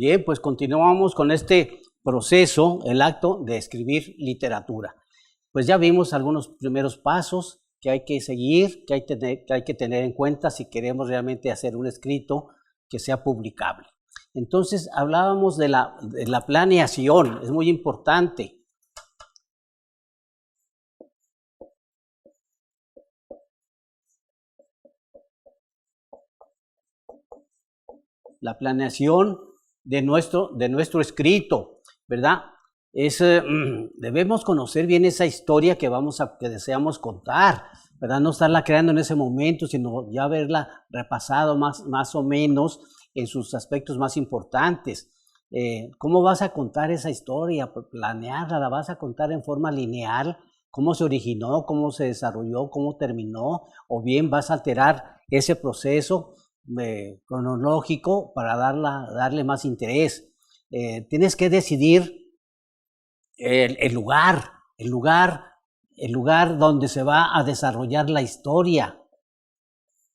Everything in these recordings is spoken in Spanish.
Bien, pues continuamos con este proceso, el acto de escribir literatura. Pues ya vimos algunos primeros pasos que hay que seguir, que hay que tener en cuenta si queremos realmente hacer un escrito que sea publicable. Entonces hablábamos de la planeación, es muy importante. La planeación de nuestro escrito, ¿verdad? Debemos conocer bien esa historia que deseamos contar, ¿verdad? No estarla creando en ese momento, sino ya haberla repasado más o menos en sus aspectos más importantes. ¿Cómo vas a contar esa historia? Planearla, la vas a contar en forma lineal, cómo se originó, cómo se desarrolló, cómo terminó, o bien vas a alterar ese proceso cronológico para darle más interés. Tienes que decidir el lugar donde se va a desarrollar la historia,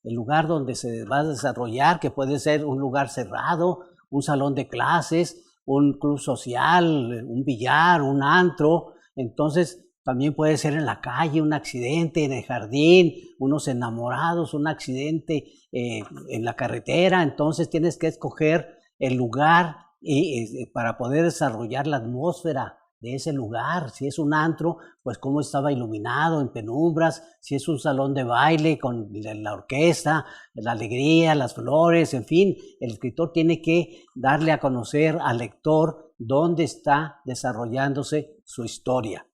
el lugar donde se va a desarrollar, que puede ser un lugar cerrado, un salón de clases, un club social, un billar, un antro. Entonces también puede ser en la calle, un accidente en el jardín, unos enamorados, un accidente en la carretera. Entonces tienes que escoger el lugar para poder desarrollar la atmósfera de ese lugar. Si es un antro, pues cómo estaba iluminado en penumbras. Si es un salón de baile con la orquesta, la alegría, las flores, en fin, el escritor tiene que darle a conocer al lector dónde está desarrollándose su historia.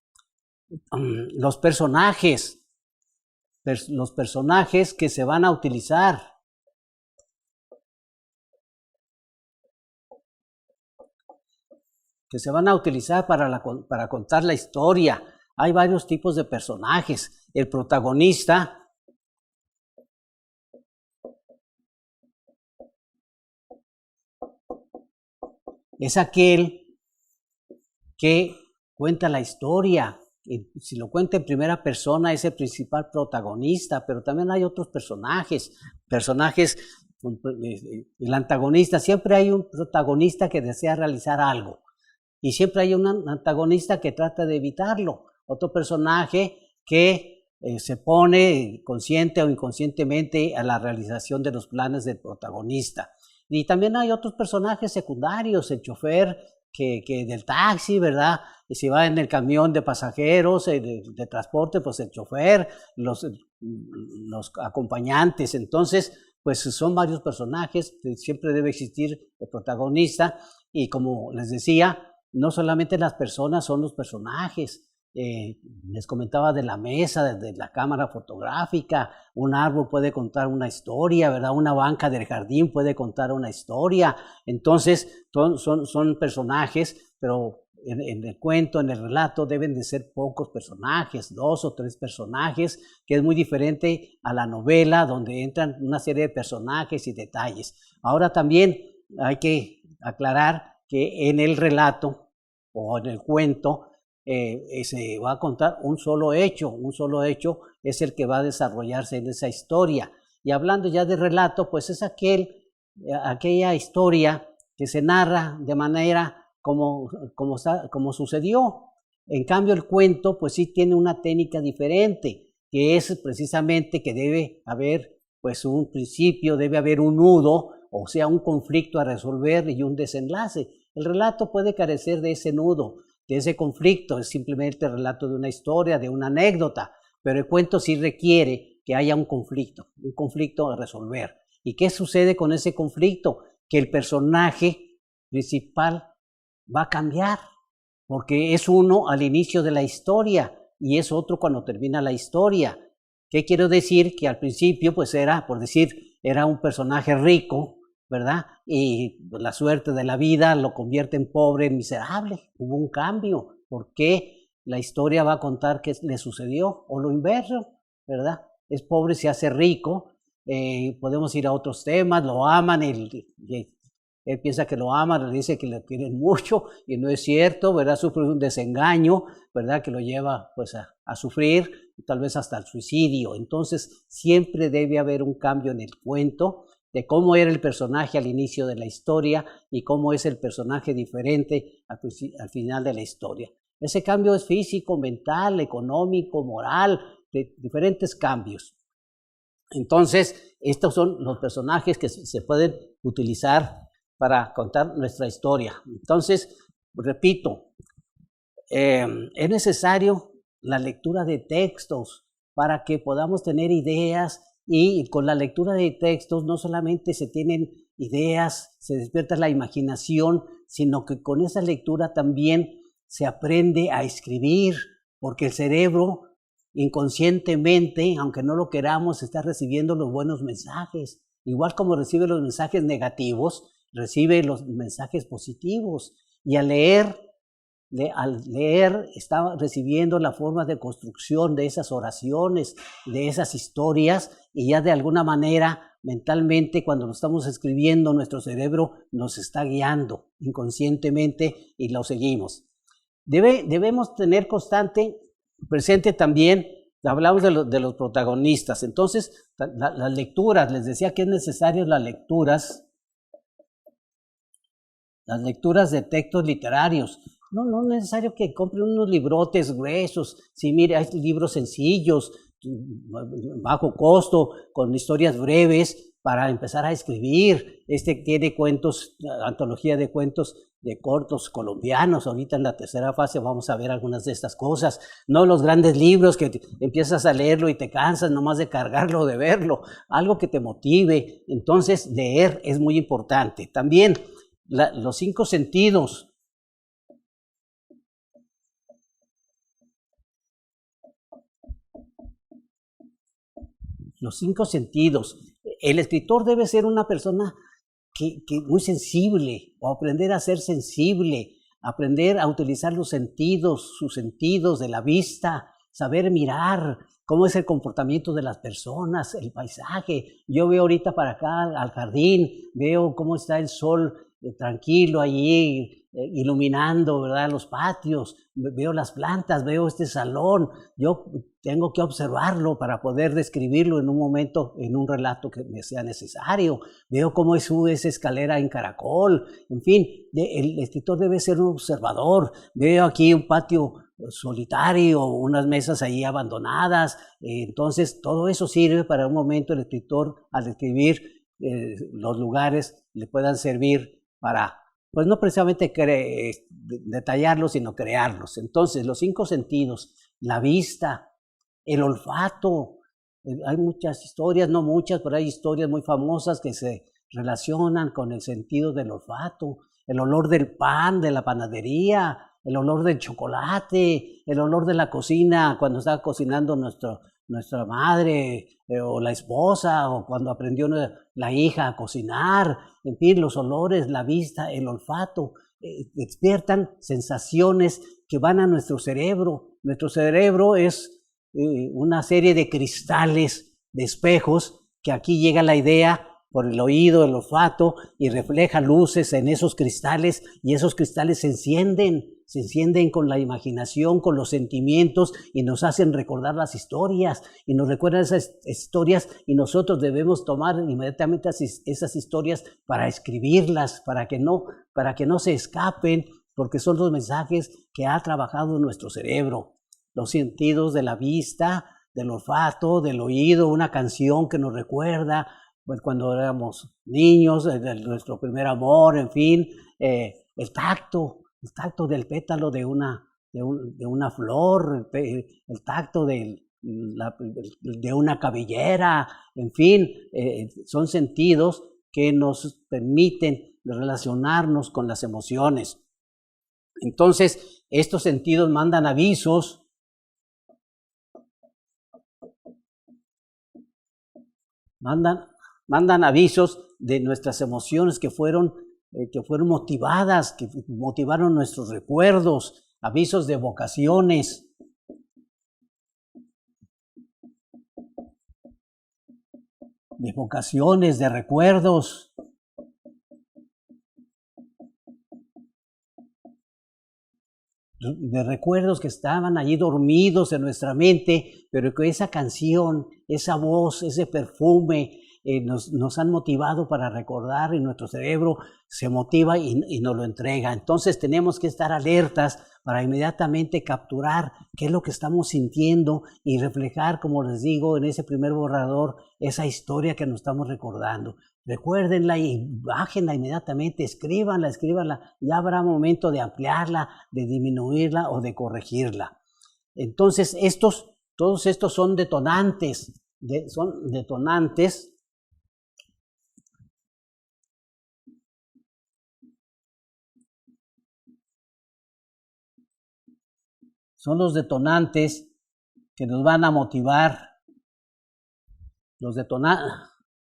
Los personajes que se van a utilizar. Para contar la historia. Hay varios tipos de personajes. El protagonista es aquel que cuenta la historia. Si lo cuenta en primera persona es el principal protagonista, pero también hay otros personajes, el antagonista. Siempre hay un protagonista que desea realizar algo y siempre hay un antagonista que trata de evitarlo. Otro personaje que se pone consciente o inconscientemente a la realización de los planes del protagonista. Y también hay otros personajes secundarios, el chofer que del taxi, ¿verdad? Y si va en el camión de pasajeros, de transporte, pues el chofer, los acompañantes. Entonces, pues son varios personajes, siempre debe existir el protagonista. Y como les decía, no solamente las personas son los personajes. Les comentaba de la mesa, de la cámara fotográfica. Un árbol puede contar una historia, ¿verdad? Una banca del jardín puede contar una historia. Entonces son personajes, pero en el cuento, en el relato, deben de ser pocos personajes, 2 o 3 personajes, que es muy diferente a la novela, donde entran una serie de personajes y detalles. Ahora también hay que aclarar que en el relato o en el cuento se va a contar un solo hecho es el que va a desarrollarse en esa historia. Y hablando ya de relato, pues es aquella historia que se narra de manera como sucedió. En cambio el cuento pues sí tiene una técnica diferente, que es precisamente que debe haber pues un principio, debe haber un nudo, o sea, un conflicto a resolver y un desenlace. El relato puede carecer de ese nudo, de ese conflicto, es simplemente el relato de una historia, de una anécdota, pero el cuento sí requiere que haya un conflicto a resolver. ¿Y qué sucede con ese conflicto? Que el personaje principal va a cambiar, porque es uno al inicio de la historia y es otro cuando termina la historia. ¿Qué quiero decir? Que al principio pues era un personaje rico, ¿verdad? Y la suerte de la vida lo convierte en pobre, miserable. Hubo un cambio. ¿Por qué? La historia va a contar qué le sucedió, o lo inverso, ¿verdad? Es pobre, se hace rico. Podemos ir a otros temas, lo aman, él piensa que lo aman, le dice que le quieren mucho, y no es cierto, ¿verdad? Sufre un desengaño, ¿verdad? Que lo lleva pues a sufrir, tal vez hasta el suicidio. Entonces siempre debe haber un cambio en el cuento, de cómo era el personaje al inicio de la historia y cómo es el personaje diferente al final de la historia. Ese cambio es físico, mental, económico, moral, de diferentes cambios. Entonces, estos son los personajes que se pueden utilizar para contar nuestra historia. Entonces, repito, es necesario la lectura de textos para que podamos tener ideas, y con la lectura de textos no solamente se tienen ideas, se despierta la imaginación, sino que con esa lectura también se aprende a escribir, porque el cerebro inconscientemente, aunque no lo queramos, está recibiendo los buenos mensajes. Igual como recibe los mensajes negativos, recibe los mensajes positivos. Y al leer está recibiendo la forma de construcción de esas oraciones, de esas historias, y ya de alguna manera, mentalmente, cuando lo estamos escribiendo, nuestro cerebro nos está guiando inconscientemente y lo seguimos. Debemos tener presente también, hablamos de los protagonistas. Entonces, las lecturas, les decía que es necesario las lecturas de textos literarios. No es necesario que compren unos librotes gruesos. Sí, mire, hay libros sencillos, bajo costo, con historias breves para empezar a escribir. Tiene cuentos, antología de cuentos de cortos colombianos. Ahorita en la tercera fase vamos a ver algunas de estas cosas. No los grandes libros que empiezas a leerlo y te cansas nomás de cargarlo o de verlo. Algo que te motive. Entonces, leer es muy importante. También los 5 sentidos. Los 5 sentidos. El escritor debe ser una persona que muy sensible, o aprender a ser sensible, aprender a utilizar sus sentidos de la vista, saber mirar cómo es el comportamiento de las personas, el paisaje. Yo veo ahorita para acá al jardín, veo cómo está el sol tranquilo allí, iluminando, ¿verdad?, los patios, veo las plantas, veo este salón. Yo tengo que observarlo para poder describirlo en un momento, en un relato que me sea necesario. Veo cómo sube esa escalera en caracol. En fin, el escritor debe ser un observador. Veo aquí un patio solitario, unas mesas ahí abandonadas. Entonces, todo eso sirve para un momento el escritor, al escribir, los lugares le puedan servir para, pues no precisamente detallarlos, sino crearlos. Entonces, los 5 sentidos: la vista, el olfato. Hay muchas historias, no muchas, pero hay historias muy famosas que se relacionan con el sentido del olfato. El olor del pan, de la panadería, el olor del chocolate, el olor de la cocina cuando estaba cocinando nuestra madre, o la esposa, o cuando aprendió la hija a cocinar. En fin, los olores, la vista, el olfato, despiertan sensaciones que van a nuestro cerebro. Nuestro cerebro es una serie de cristales, de espejos, que aquí llega la idea por el oído, el olfato, y refleja luces en esos cristales, y esos cristales se encienden con la imaginación, con los sentimientos, y nos hacen recordar las historias, y nos recuerdan esas historias, y nosotros debemos tomar inmediatamente esas historias para escribirlas, para que no se escapen, porque son los mensajes que ha trabajado nuestro cerebro. Los sentidos de la vista, del olfato, del oído, una canción que nos recuerda pues cuando éramos niños, nuestro primer amor, en fin, el tacto del pétalo de una flor, el tacto de una cabellera, en fin, son sentidos que nos permiten relacionarnos con las emociones. Entonces, estos sentidos mandan avisos, mandan avisos de nuestras emociones que fueron motivadas, que motivaron nuestros recuerdos, avisos de vocaciones. De recuerdos. De recuerdos que estaban allí dormidos en nuestra mente, pero que esa canción, esa voz, ese perfume, nos han motivado para recordar y nuestro cerebro se motiva y nos lo entrega. Entonces tenemos que estar alertas para inmediatamente capturar qué es lo que estamos sintiendo y reflejar, como les digo, en ese primer borrador, esa historia que nos estamos recordando. Recuérdenla y bájenla inmediatamente, escríbanla, ya habrá momento de ampliarla, de disminuirla o de corregirla. Entonces, todos estos son detonantes, son los detonantes que nos van a motivar, los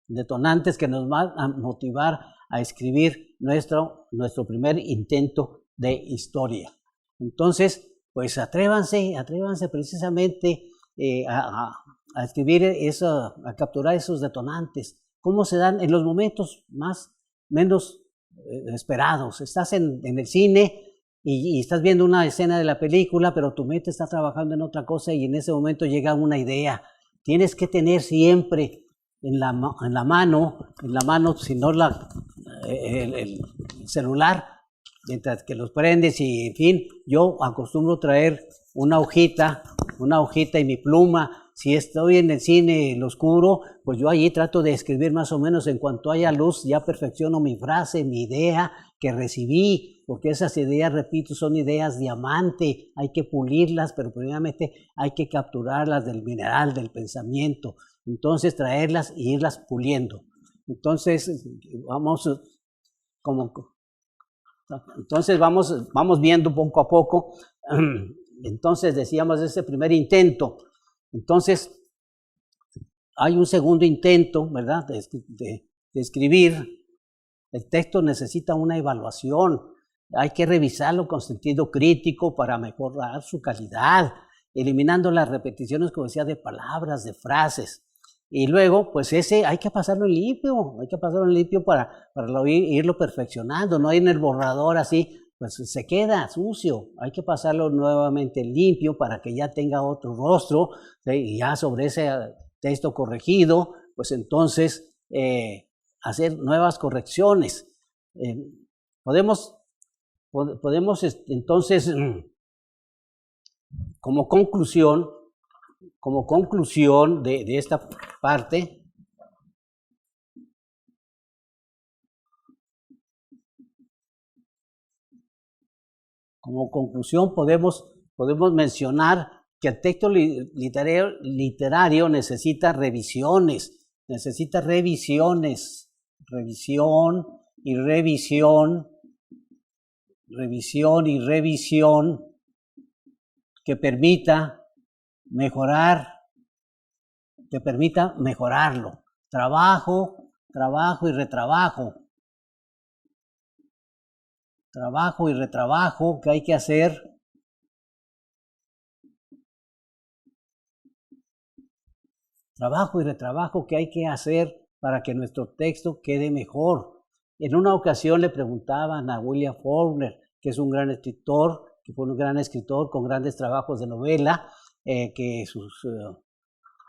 detonantes que nos van a motivar a escribir nuestro primer intento de historia. Entonces, pues atrévanse precisamente a escribir a capturar esos detonantes. ¿Cómo se dan? En los momentos menos esperados. Estás en el cine y estás viendo una escena de la película, pero tu mente está trabajando en otra cosa y en ese momento llega una idea. Tienes que tener siempre en la mano, si no el celular, mientras que los prendes y, en fin, yo acostumbro traer una hojita y mi pluma. Si estoy en el cine, en lo oscuro, pues yo allí trato de escribir más o menos. En cuanto haya luz, ya perfecciono mi frase, mi idea que recibí, porque esas ideas, repito, son ideas diamante, hay que pulirlas, pero primeramente hay que capturarlas del mineral, del pensamiento. Entonces traerlas y irlas puliendo. Entonces vamos viendo poco a poco. Entonces decíamos ese primer intento. Entonces hay un segundo intento, ¿verdad? De escribir. El texto necesita una evaluación. Hay que revisarlo con sentido crítico para mejorar su calidad, eliminando las repeticiones, como decía, de palabras, de frases. Y luego, pues hay que pasarlo en limpio para irlo perfeccionando. No hay en el borrador así, pues se queda sucio. Hay que pasarlo nuevamente limpio para que ya tenga otro rostro, ¿sí? Y ya sobre ese texto corregido, pues entonces hacer nuevas correcciones. Podemos entonces, como conclusión de esta parte, podemos mencionar que el texto literario necesita revisiones, revisión y revisión que permita mejorarlo. Trabajo y retrabajo. Trabajo y retrabajo que hay que hacer. Para que nuestro texto quede mejor. En una ocasión le preguntaban a William Faulkner, que es un gran escritor, que fue un gran escritor con grandes trabajos de novela, que sus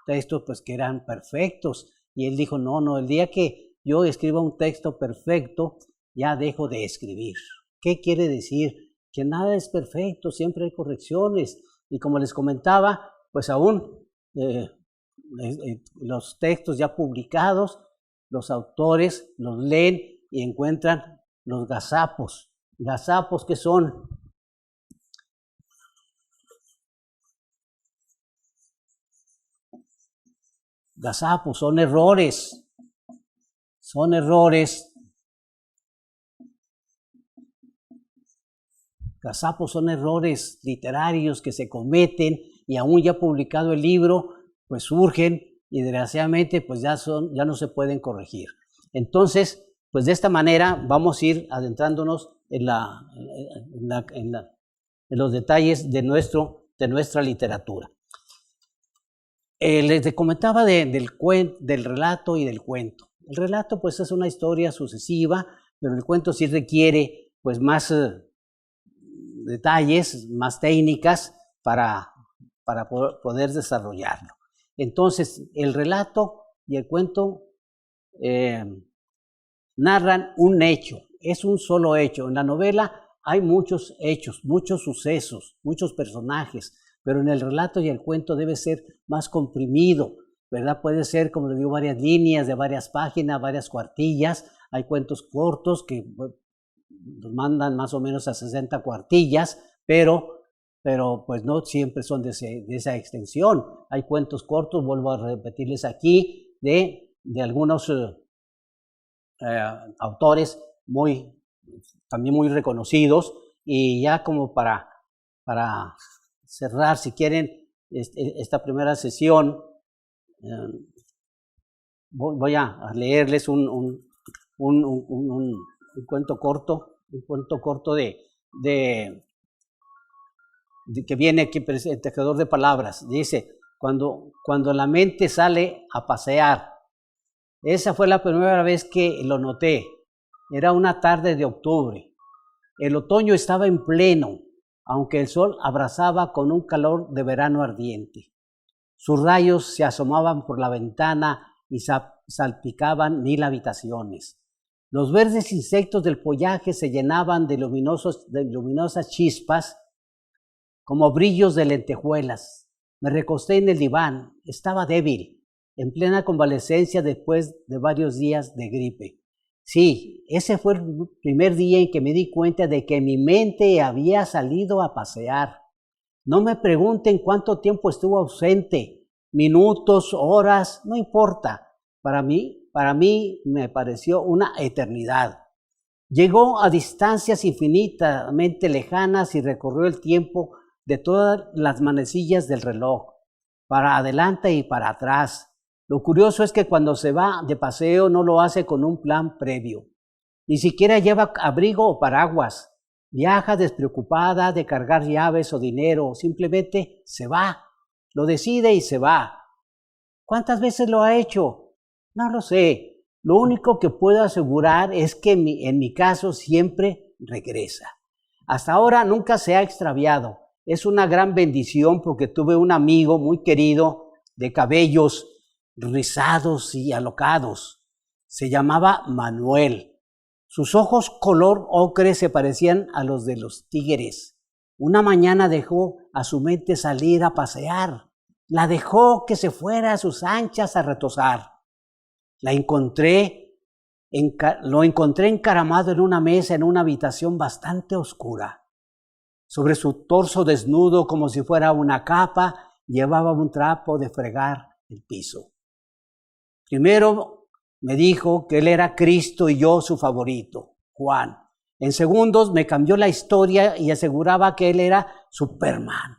textos pues que eran perfectos, y él dijo, no, el día que yo escriba un texto perfecto, ya dejo de escribir. ¿Qué quiere decir? Que nada es perfecto, siempre hay correcciones, y como les comentaba, pues aún los textos ya publicados, los autores los leen y encuentran los gazapos. ¿Gazapos qué son? Gazapos son errores. Gazapos son errores literarios que se cometen y aún ya publicado el libro, pues surgen y desgraciadamente pues ya no se pueden corregir. Entonces, pues de esta manera vamos a ir adentrándonos en los detalles de nuestra literatura. Les comentaba del relato y del cuento. El relato pues es una historia sucesiva, pero el cuento sí requiere pues más detalles, más técnicas para poder desarrollarlo. Entonces, el relato y el cuento narran un hecho, es un solo hecho. En la novela hay muchos hechos, muchos sucesos, muchos personajes, pero en el relato y el cuento debe ser más comprimido, ¿verdad? Puede ser, como les digo, varias líneas de varias páginas, varias cuartillas. Hay cuentos cortos que nos mandan más o menos a 60 cuartillas, pero pues no siempre son de esa extensión. Hay cuentos cortos, vuelvo a repetirles aquí, de algunos autores también muy reconocidos. Y ya como para cerrar, si quieren, esta primera sesión, voy a leerles un cuento corto que viene aquí, el tejedor de palabras. Dice: cuando la mente sale a pasear. Esa fue la primera vez que lo noté. Era una tarde de octubre. El otoño estaba en pleno, aunque el sol abrasaba con un calor de verano ardiente. Sus rayos se asomaban por la ventana y salpicaban 1000 habitaciones. Los verdes insectos del follaje se llenaban de luminosas chispas, como brillos de lentejuelas. Me recosté en el diván. Estaba débil, en plena convalecencia después de varios días de gripe. Sí, ese fue el primer día en que me di cuenta de que mi mente había salido a pasear. No me pregunten cuánto tiempo estuvo ausente, minutos, horas, no importa. Para mí me pareció una eternidad. Llegó a distancias infinitamente lejanas y recorrió el tiempo de todas las manecillas del reloj, para adelante y para atrás. Lo curioso es que cuando se va de paseo no lo hace con un plan previo. Ni siquiera lleva abrigo o paraguas. Viaja despreocupada de cargar llaves o dinero. Simplemente se va. Lo decide y se va. ¿Cuántas veces lo ha hecho? No lo sé. Lo único que puedo asegurar es que en mi caso siempre regresa. Hasta ahora nunca se ha extraviado. Es una gran bendición porque tuve un amigo muy querido de cabellos rizados y alocados. Se llamaba Manuel. Sus ojos color ocre se parecían a los de los tigres. Una mañana dejó a su mente salir a pasear. La dejó que se fuera a sus anchas a retozar. Lo encontré encaramado en una mesa en una habitación bastante oscura. Sobre su torso desnudo, como si fuera una capa, llevaba un trapo de fregar el piso. Primero me dijo que él era Cristo y yo su favorito, Juan. En segundos me cambió la historia y aseguraba que él era Superman.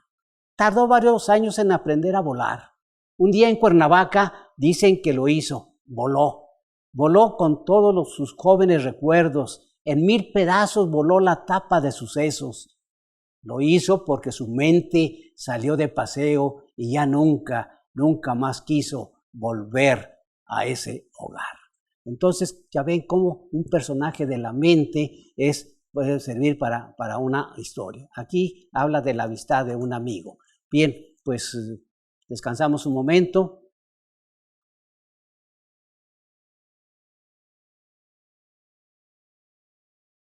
Tardó varios años en aprender a volar. Un día en Cuernavaca dicen que lo hizo, voló. Voló con todos sus jóvenes recuerdos. En 1000 pedazos voló la tapa de sucesos. Lo hizo porque su mente salió de paseo y ya nunca más quiso volver a ese hogar. Entonces ya ven cómo un personaje de la mente puede servir para una historia. Aquí habla de la amistad de un amigo. Bien, pues descansamos un momento.